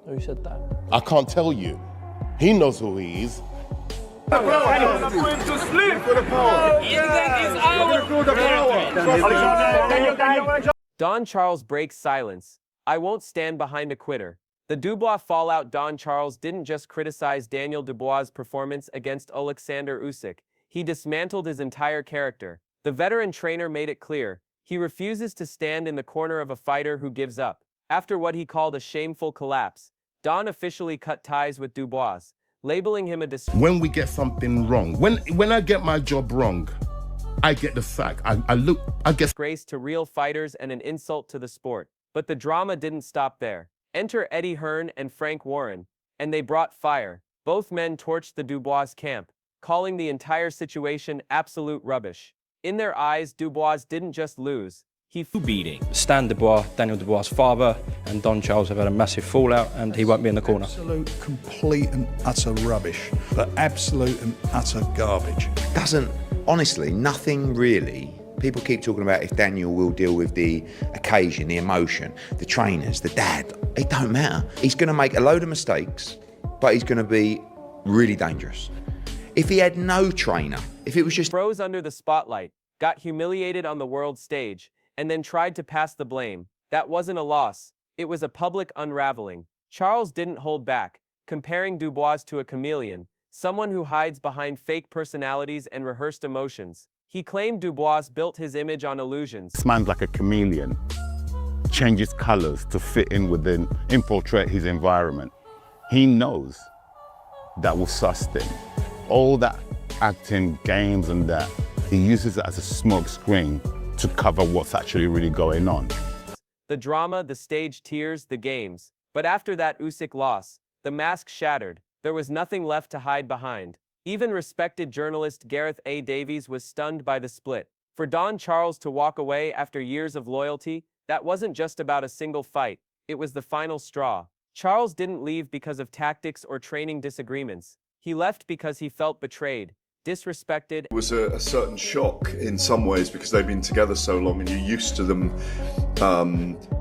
Who said that? I can't tell you. He knows who he is. Don Charles breaks silence. I won't stand behind a quitter. The Dubois fallout. Don Charles didn't just criticize Daniel Dubois' performance against Oleksandr Usyk. He dismantled his entire character. The veteran trainer made it clear he refuses to stand in the corner of a fighter who gives up. After what he called a shameful collapse, Don officially cut ties with Dubois, labeling him a When we get something wrong, when I get my job wrong, I get the sack. I get disgrace to real fighters and an insult to the sport. But the drama didn't stop there. Enter Eddie Hearn and Frank Warren, and they brought fire. Both men torched the Dubois camp, calling the entire situation absolute rubbish. In their eyes, Dubois didn't just lose, he beating. Stan Dubois, Daniel Dubois' father, and Don Charles have had a massive fallout, and he won't be in the corner. Absolute, complete and utter rubbish, but absolute and utter garbage. Honestly, nothing really. People keep talking about if Daniel will deal with the occasion, the emotion, the trainers, the dad. It don't matter. He's going to make a load of mistakes, but he's going to be really dangerous. If he had no trainer, if it was just froze under the spotlight, got humiliated on the world stage, and then tried to pass the blame, that wasn't a loss. It was a public unraveling. Charles didn't hold back, comparing Dubois to a chameleon, someone who hides behind fake personalities and rehearsed emotions. He claimed Dubois built his image on illusions. This man's like a chameleon, changes colors to fit in within, infiltrate his environment. He knows that will sustain. All that acting, games and that, he uses it as a smoke screen to cover what's actually really going on. The drama, the stage tears, the games. But after that Usyk loss, the mask shattered. There was nothing left to hide behind. Even respected journalist Gareth A. Davies was stunned by the split. For Don Charles to walk away after years of loyalty, that wasn't just about a single fight, it was the final straw. Charles didn't leave because of tactics or training disagreements. He left because he felt betrayed, disrespected. It was a certain shock in some ways because they've been together so long and you're used to them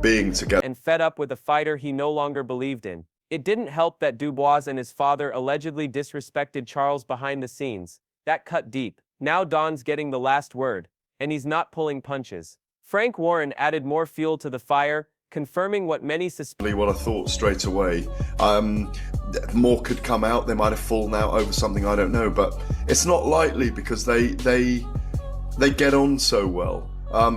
being together. And fed up with a fighter he no longer believed in. It didn't help that Dubois and his father allegedly disrespected Charles behind the scenes. That cut deep. Now Don's getting the last word, and he's not pulling punches. Frank Warren added more fuel to the fire, confirming what many suspected. What I thought straight away. More could come out. They might have fallen out over something, I don't know, but it's not likely because they get on so well.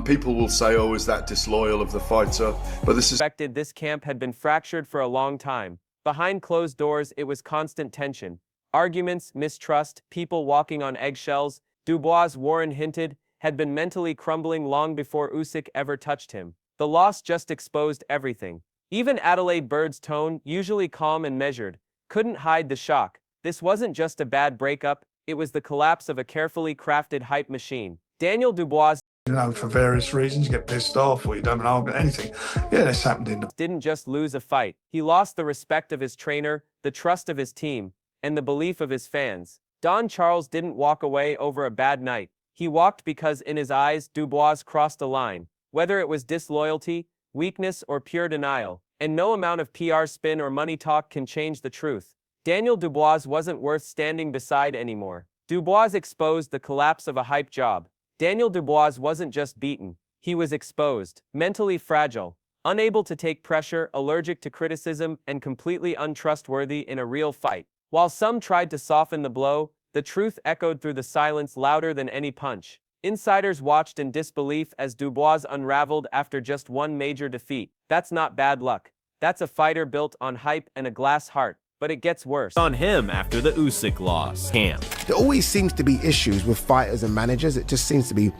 People will say, oh, is that disloyal of the fighter? But this camp had been fractured for a long time. Behind closed doors, it was constant tension. Arguments, mistrust, people walking on eggshells. Dubois, Warren hinted, had been mentally crumbling long before Usyk ever touched him. The loss just exposed everything. Even Adelaide Bird's tone, usually calm and measured, couldn't hide the shock. This wasn't just a bad breakup, it was the collapse of a carefully crafted hype machine. Daniel Dubois, You know, for various reasons, you get pissed off or you don't argue anything. Yeah, this happened in the... didn't just lose a fight. He lost the respect of his trainer, the trust of his team, and the belief of his fans. Don Charles didn't walk away over a bad night. He walked because in his eyes, Dubois crossed a line. Whether it was disloyalty, weakness, or pure denial, and no amount of PR spin or money talk can change the truth. Daniel Dubois wasn't worth standing beside anymore. Dubois exposed the collapse of a hype job. Daniel Dubois wasn't just beaten, he was exposed, mentally fragile, unable to take pressure, allergic to criticism, and completely untrustworthy in a real fight. While some tried to soften the blow, the truth echoed through the silence louder than any punch. Insiders watched in disbelief as Dubois unraveled after just one major defeat. That's not bad luck. That's a fighter built on hype and a glass heart. But it gets worse. On him after the Usyk loss. Camp. There always seems to be issues with fighters and managers. It just seems to be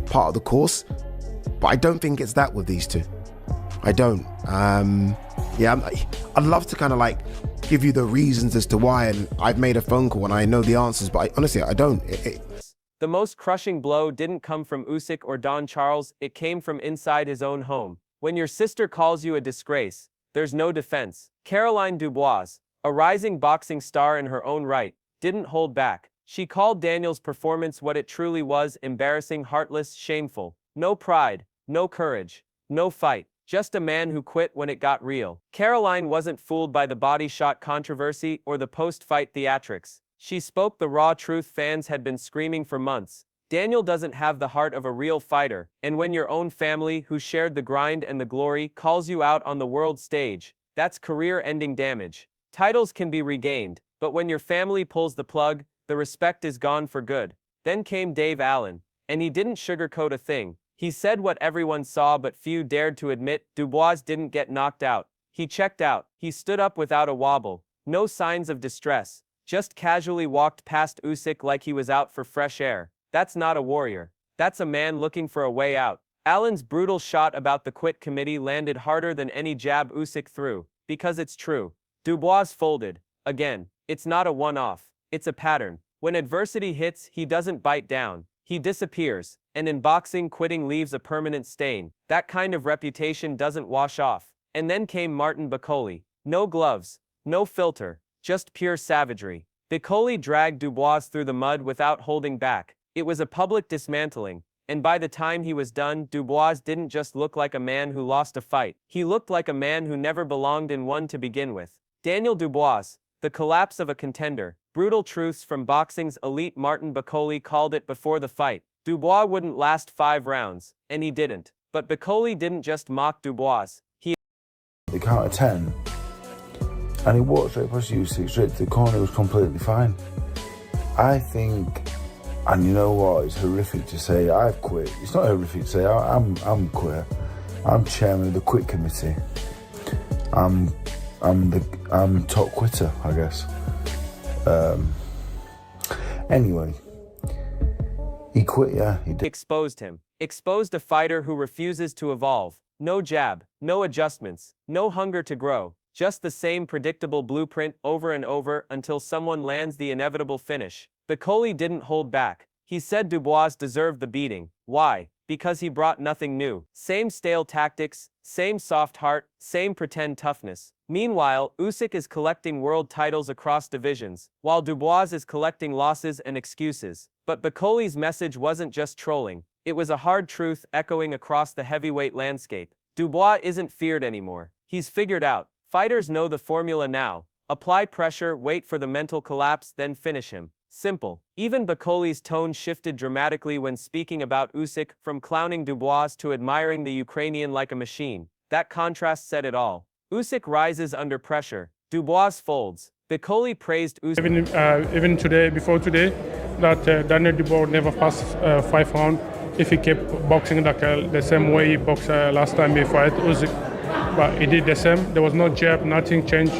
part of the course. But I don't think it's that with these two. I don't. I'd love to kind of like give you the reasons as to why, and I've made a phone call and I know the answers, but honestly, I don't. The most crushing blow didn't come from Usyk or Don Charles, it came from inside his own home. When your sister calls you a disgrace, there's no defense. Caroline Dubois, a rising boxing star in her own right, didn't hold back. She called Daniel's performance what it truly was: embarrassing, heartless, shameful. No pride, no courage, no fight. just a man who quit when it got real. Caroline wasn't fooled by the body shot controversy or the post-fight theatrics. She spoke the raw truth fans had been screaming for months. Daniel doesn't have the heart of a real fighter, and when your own family, who shared the grind and the glory, calls you out on the world stage, that's career-ending damage. Titles can be regained, but when your family pulls the plug, the respect is gone for good. Then came Dave Allen, and he didn't sugarcoat a thing. He said what everyone saw but few dared to admit. Dubois didn't get knocked out. He checked out. He stood up without a wobble. No signs of distress. Just casually walked past Usyk like he was out for fresh air. That's not a warrior. That's a man looking for a way out. Allen's brutal shot about the quit committee landed harder than any jab Usyk threw. Because it's true. Dubois folded. Again. It's not a one-off. It's a pattern. When adversity hits, he doesn't bite down. He disappears. And in boxing, quitting leaves a permanent stain. That kind of reputation doesn't wash off. And then came Martin Bakole. No gloves. No filter. Just pure savagery. Bakole dragged Dubois through the mud without holding back. It was a public dismantling. And by the time he was done, Dubois didn't just look like a man who lost a fight. He looked like a man who never belonged in one to begin with. Daniel Dubois, the collapse of a contender. Brutal truths from boxing's elite. Martin Bakole called it before the fight. Dubois wouldn't last 5 rounds, and he didn't. But Bakole didn't just mock Dubois. They count of 10, and he walked straight past Usyk, straight to the corner. It was completely fine. I think, and you know what, it's horrific to say I've quit. It's not horrific to say I'm quit. I'm chairman of the quit committee. I'm top quitter, I guess. Anyway, he quit, yeah, he did. Exposed him. Exposed a fighter who refuses to evolve. No jab, no adjustments, no hunger to grow. Just the same predictable blueprint over and over until someone lands the inevitable finish. Bakole didn't hold back. He said Dubois deserved the beating. Why? Because he brought nothing new. Same stale tactics, same soft heart, same pretend toughness. Meanwhile, Usyk is collecting world titles across divisions, while Dubois is collecting losses and excuses. But Bakole's message wasn't just trolling. It was a hard truth echoing across the heavyweight landscape. Dubois isn't feared anymore. He's figured out. Fighters know the formula now. Apply pressure, wait for the mental collapse, then finish him. Simple. Even Bakole's tone shifted dramatically when speaking about Usyk, from clowning Dubois to admiring the Ukrainian like a machine. That contrast said it all. Usyk rises under pressure. Dubois folds. Bakole praised Usyk. Even today, before today, that Daniel Dubois never passed 5 rounds if he kept boxing like the same way he boxed last time he fought Usyk. But he did the same. There was no jab, nothing changed.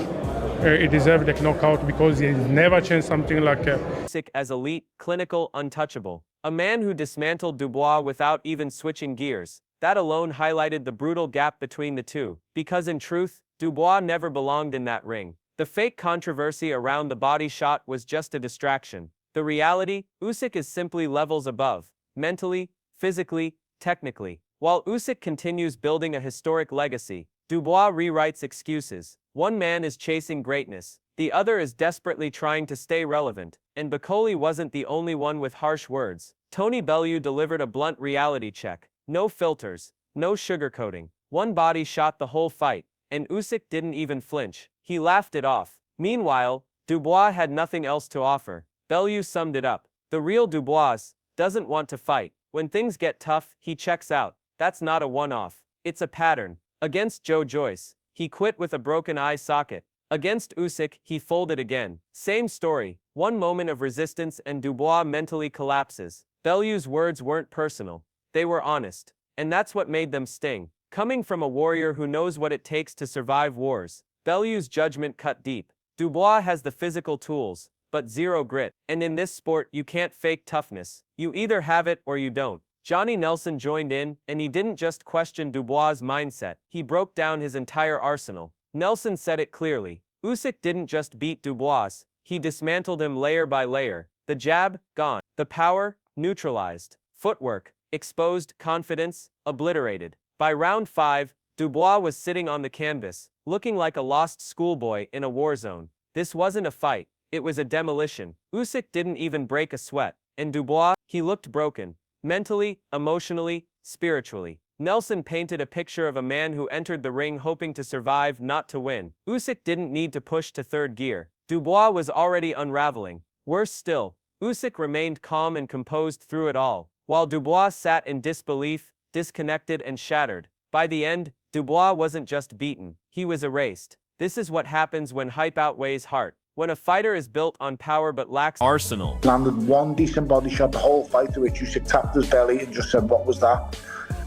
He deserved the knockout because he never changed something like Usyk as elite, clinical, untouchable. A man who dismantled Dubois without even switching gears. That alone highlighted the brutal gap between the two. Because in truth, Dubois never belonged in that ring. The fake controversy around the body shot was just a distraction. The reality, Usyk is simply levels above. Mentally, physically, technically. While Usyk continues building a historic legacy, Dubois rewrites excuses. One man is chasing greatness. The other is desperately trying to stay relevant. And Bakole wasn't the only one with harsh words. Tony Bellew delivered a blunt reality check. No filters. No sugarcoating. One body shot the whole fight. And Usyk didn't even flinch. He laughed it off. Meanwhile, Dubois had nothing else to offer. Bellew summed it up. The real Dubois doesn't want to fight. When things get tough, he checks out. That's not a one-off. It's a pattern. Against Joe Joyce, he quit with a broken eye socket. Against Usyk, he folded again. Same story. One moment of resistance and Dubois mentally collapses. Bellew's words weren't personal. They were honest. And that's what made them sting. Coming from a warrior who knows what it takes to survive wars, Bellew's judgment cut deep. Dubois has the physical tools, but zero grit. And in this sport, you can't fake toughness. You either have it or you don't. Johnny Nelson joined in, and he didn't just question Dubois' mindset. He broke down his entire arsenal. Nelson said it clearly. Usyk didn't just beat Dubois, he dismantled him layer by layer. The jab, gone. The power, neutralized. Footwork, exposed. Confidence, obliterated. By round 5, Dubois was sitting on the canvas, looking like a lost schoolboy in a war zone. This wasn't a fight, it was a demolition. Usyk didn't even break a sweat. And Dubois, he looked broken. Mentally, emotionally, spiritually. Nelson painted a picture of a man who entered the ring hoping to survive, not to win. Usyk didn't need to push to third gear. Dubois was already unraveling. Worse still, Usyk remained calm and composed through it all, while Dubois sat in disbelief, disconnected and shattered. By the end, Dubois wasn't just beaten, he was erased. This is what happens when hype outweighs heart. When a fighter is built on power but lacks arsenal. Landed one decent body shot the whole fight, to which Usyk tapped his belly and just said, "What was that?"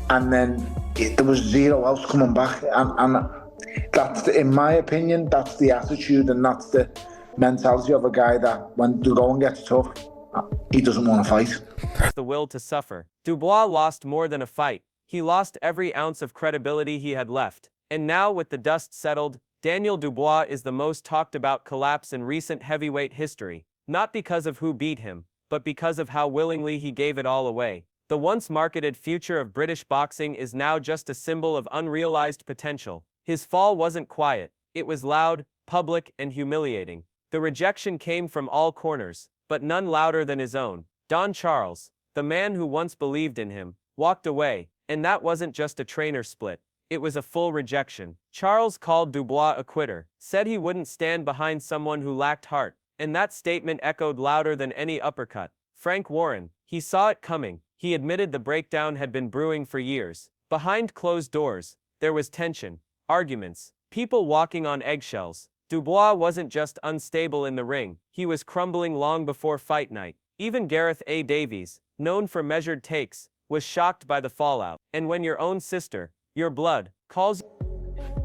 And then there was zero else coming back. And that's, in my opinion, that's the attitude and that's the mentality of a guy that when the going gets tough, he doesn't want to fight. The will to suffer. Dubois lost more than a fight. He lost every ounce of credibility he had left. And now, with the dust settled, Daniel Dubois is the most talked about collapse in recent heavyweight history, not because of who beat him, but because of how willingly he gave it all away. The once marketed future of British boxing is now just a symbol of unrealized potential. His fall wasn't quiet, it was loud, public, and humiliating. The rejection came from all corners, but none louder than his own. Don Charles, the man who once believed in him, walked away, and that wasn't just a trainer split. It was a full rejection. Charles called Dubois a quitter, said he wouldn't stand behind someone who lacked heart, and that statement echoed louder than any uppercut. Frank Warren, he saw it coming. He admitted the breakdown had been brewing for years. Behind closed doors, there was tension, arguments, people walking on eggshells. Dubois wasn't just unstable in the ring, he was crumbling long before fight night. Even Gareth A. Davies, known for measured takes, was shocked by the fallout. And when your own sister, your blood, calls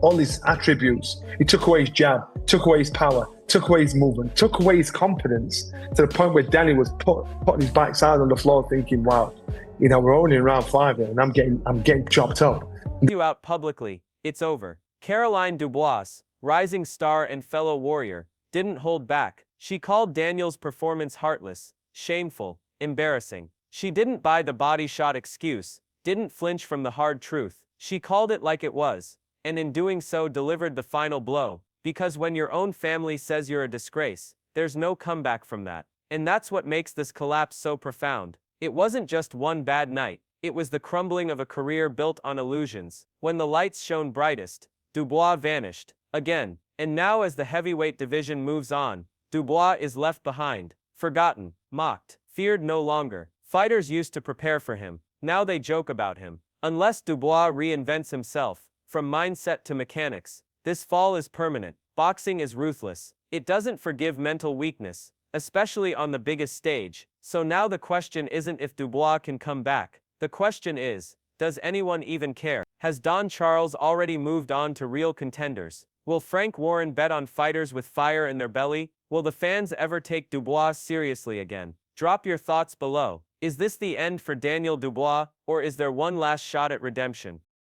all his attributes, he took away his jab, took away his power, took away his movement, took away his confidence, to the point where Danny was putting his backside on the floor thinking, wow, we're only in round 5 here and I'm getting chopped up. You out publicly, it's over. Caroline Dubois, rising star and fellow warrior, didn't hold back. She called Daniel's performance heartless, shameful, embarrassing. She didn't buy the body shot excuse, didn't flinch from the hard truth. She called it like it was, and in doing so delivered the final blow, because when your own family says you're a disgrace, there's no comeback from that. And that's what makes this collapse so profound. It wasn't just one bad night, it was the crumbling of a career built on illusions. When the lights shone brightest, Dubois vanished, again, and now as the heavyweight division moves on, Dubois is left behind, forgotten, mocked, feared no longer. Fighters used to prepare for him, now they joke about him. Unless Dubois reinvents himself, from mindset to mechanics, this fall is permanent. Boxing is ruthless. It doesn't forgive mental weakness, especially on the biggest stage. So now the question isn't if Dubois can come back. The question is, does anyone even care? Has Don Charles already moved on to real contenders? Will Frank Warren bet on fighters with fire in their belly? Will the fans ever take Dubois seriously again? Drop your thoughts below. Is this the end for Daniel Dubois, or is there one last shot at redemption?